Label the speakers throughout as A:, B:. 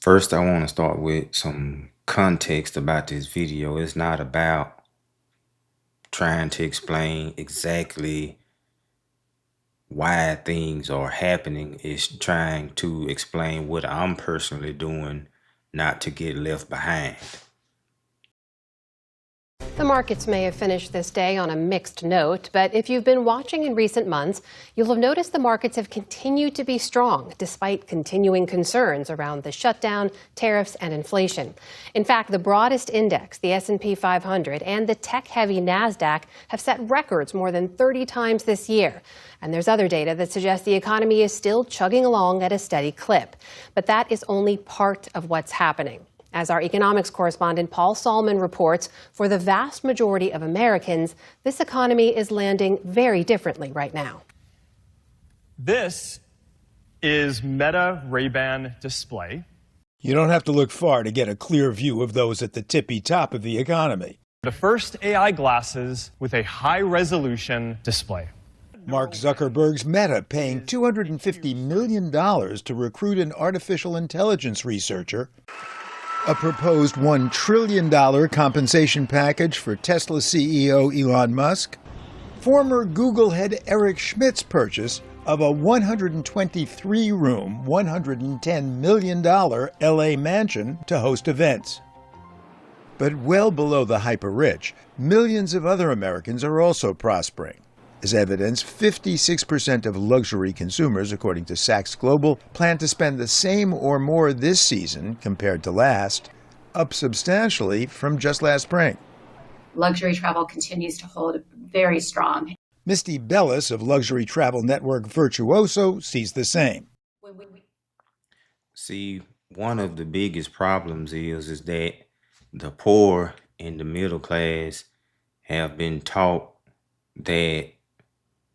A: First, I want to start with some context about this video. It's not about trying to explain exactly why things are happening. It's trying to explain what I'm personally doing not to get left behind.
B: The markets may have finished this day on a mixed note, but if you've been watching in recent months, you'll have noticed the markets have continued to be strong despite continuing concerns around the shutdown, tariffs, and inflation. In fact, the broadest index, the S&P 500, and the tech-heavy NASDAQ have set records more than 30 times this year. And there's other data that suggests the economy is still chugging along at a steady clip. But that is only part of what's happening. As our economics correspondent Paul Salman reports, for the vast majority of Americans, this economy is landing very differently right now.
C: This is Meta Ray-Ban display.
D: You don't have to look far to get a clear view of those at the tippy top of the economy.
C: The first AI glasses with a high-resolution display.
D: Mark Zuckerberg's Meta paying $250 million to recruit an artificial intelligence researcher. A proposed $1 trillion compensation package for Tesla CEO Elon Musk. Former Google head Eric Schmidt's purchase of a 123-room, $110 million LA mansion to host events. But well below the hyper-rich, millions of other Americans are also prospering. As evidence, 56% of luxury consumers, according to Saks Global, plan to spend the same or more this season compared to last, up substantially from just last spring.
E: Luxury travel continues to hold very strong.
D: Misty Bellis of luxury travel network Virtuoso sees the same.
A: See, one of the biggest problems is that the poor and the middle class have been taught that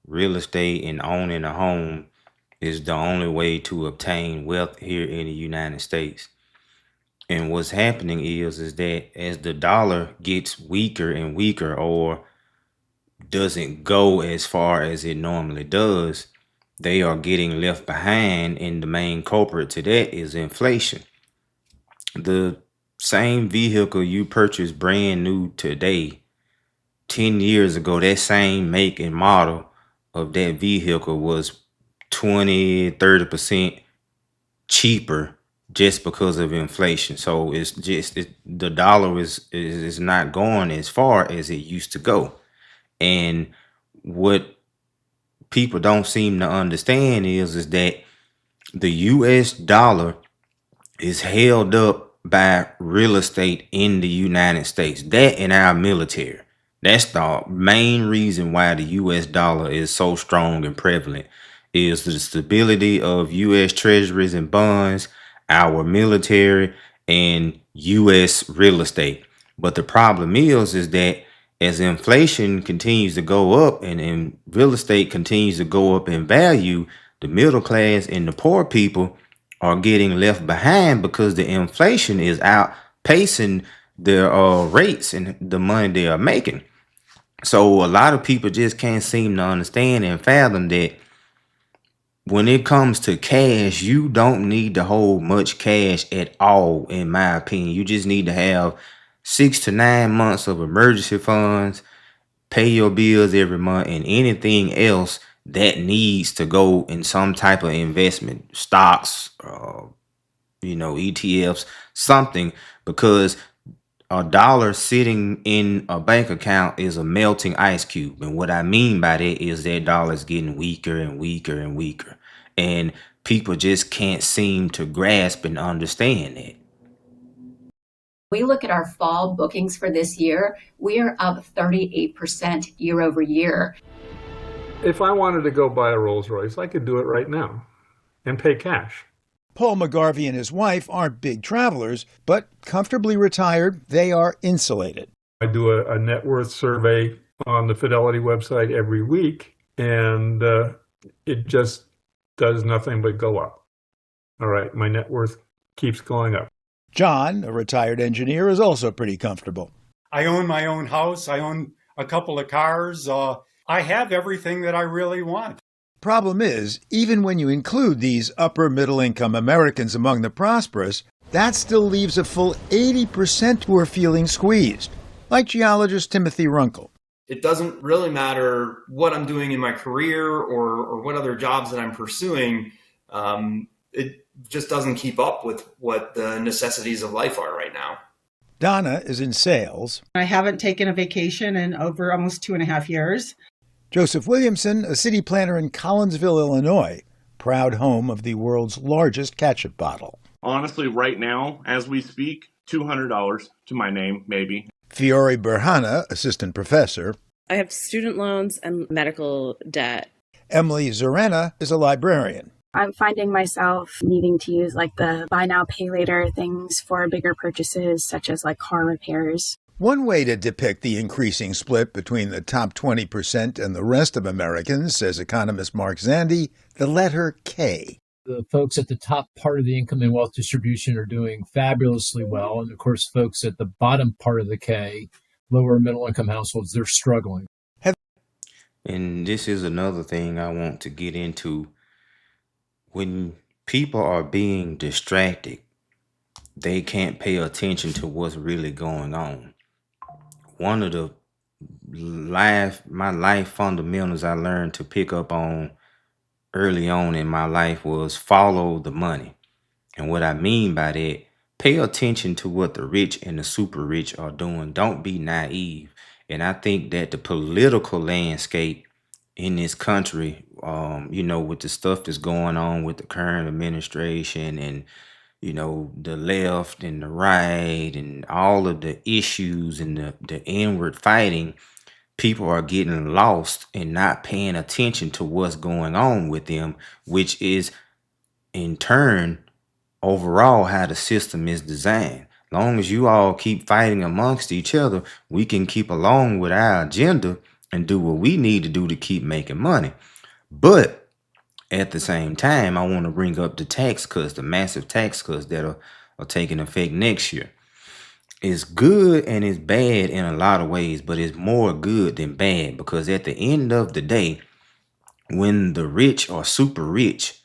A: real estate and owning a home is the only way to obtain wealth here in the United States. And what's happening is that as the dollar gets weaker and weaker, or doesn't go as far as it normally does, they are getting left behind, and the main culprit to that is inflation. The same vehicle you purchase brand new today, 10 years ago, that same make and model of that vehicle was 20-30% cheaper just because of inflation. So it's just the dollar is not going as far as it used to go. And what people don't seem to understand is that the US dollar is held up by real estate in the United States, that and our military. That's the main reason why the US dollar is so strong and prevalent, is the stability of US treasuries and bonds, our military, and US real estate. But the problem is that as inflation continues to go up and real estate continues to go up in value, the middle class and the poor people are getting left behind because the inflation is outpacing their rates and the money they are making. So a lot of people just can't seem to understand and fathom that when it comes to cash, you don't need to hold much cash at all, in my opinion. You just need to have 6 to 9 months of emergency funds, pay your bills every month, and anything else that needs to go in some type of investment, stocks, ETFs, something, because a dollar sitting in a bank account is a melting ice cube. And what I mean by that is that dollar is getting weaker and weaker and weaker. And people just can't seem to grasp and understand that.
E: We look at our fall bookings for this year, we are up 38% year over year.
F: If I wanted to go buy a Rolls Royce, I could do it right now and pay cash.
D: Paul McGarvey and his wife aren't big travelers, but comfortably retired, they are insulated.
F: I do a net worth survey on the Fidelity website every week, and it just does nothing but go up. All right, my net worth keeps going up.
D: John, a retired engineer, is also pretty comfortable.
G: I own my own house. I own a couple of cars. I have everything that I really want.
D: Problem is, even when you include these upper middle income Americans among the prosperous, that still leaves a full 80% who are feeling squeezed, like geologist Timothy Runkle.
H: It doesn't really matter what I'm doing in my career or what other jobs that I'm pursuing. It just doesn't keep up with what the necessities of life are right now.
D: Donna is in sales.
I: I haven't taken a vacation in over almost 2.5 years.
D: Joseph Williamson, a city planner in Collinsville, Illinois, proud home of the world's largest ketchup bottle.
J: Honestly, right now, as we speak, $200 to my name, maybe.
D: Fiore Berhana, assistant professor.
K: I have student loans and medical debt.
D: Emily Zorena is a librarian.
L: I'm finding myself needing to use like the buy now, pay later things for bigger purchases, such as like car repairs.
D: One way to depict the increasing split between the top 20% and the rest of Americans, says economist Mark Zandi, the letter K.
M: The folks at the top part of the income and wealth distribution are doing fabulously well. And of course, folks at the bottom part of the K, lower middle income households, they're struggling.
A: And this is another thing I want to get into. When people are being distracted, they can't pay attention to what's really going on. One of the my life fundamentals I learned to pick up on early on in my life was follow the money. And what I mean by that, pay attention to what the rich and the super rich are doing. Don't be naive. And I think that the political landscape in this country, with the stuff that's going on with the current administration and, the left and the right and all of the issues and the inward fighting, people are getting lost and not paying attention to what's going on with them, which is in turn overall how the system is designed. Long as you all keep fighting amongst each other, we can keep along with our agenda and do what we need to do to keep making money. But at the same time, I want to bring up the tax cuts, the massive tax cuts that are taking effect next year. It's good and it's bad in a lot of ways, but it's more good than bad, because at the end of the day, when the rich or super rich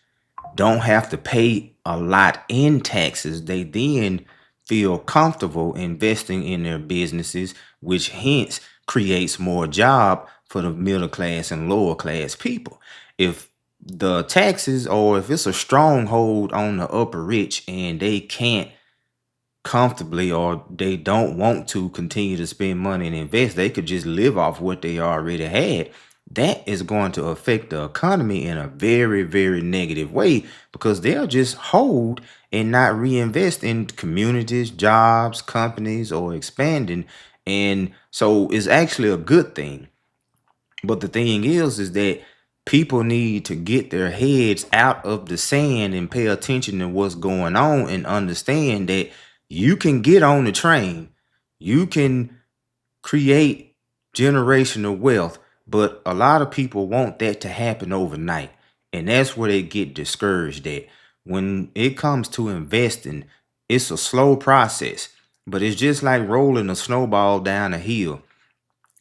A: don't have to pay a lot in taxes, they then feel comfortable investing in their businesses, which hence creates more job for the middle class and lower class people. If the taxes, or if it's a stronghold on the upper rich and they can't comfortably, or they don't want to continue to spend money and invest, they could just live off what they already had. That is going to affect the economy in a very, very negative way, because they'll just hold and not reinvest in communities, jobs, companies, or expanding. And so it's actually a good thing. But the thing is that people need to get their heads out of the sand and pay attention to what's going on and understand that you can get on the train, you can create generational wealth, but a lot of people want that to happen overnight. And that's where they get discouraged at. When it comes to investing, it's a slow process, but it's just like rolling a snowball down a hill.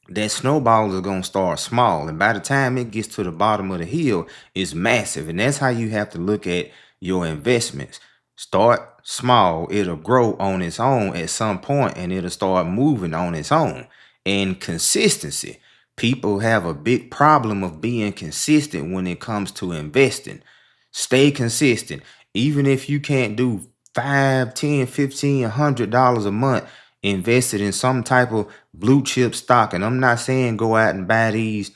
A: That snowball is going to start small, and by the time it gets to the bottom of the hill, it's massive. And that's how you have to look at your investments. Start small, it'll grow on its own at some point, and it'll start moving on its own. And consistency. People have a big problem of being consistent when it comes to investing. Stay consistent. Even if you can't do $5, $10, $15, $100 a month invested in some type of blue chip stock. And I'm not saying go out and buy these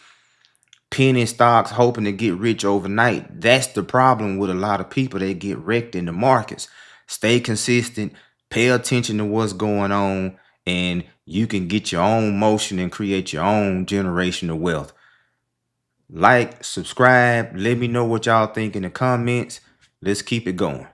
A: penny stocks hoping to get rich overnight. That's the problem with a lot of people. They get wrecked in the markets. Stay consistent, pay attention to what's going on, and you can get your own motion and create your own generational wealth. Like, subscribe, let me know what y'all think in the comments. Let's keep it going.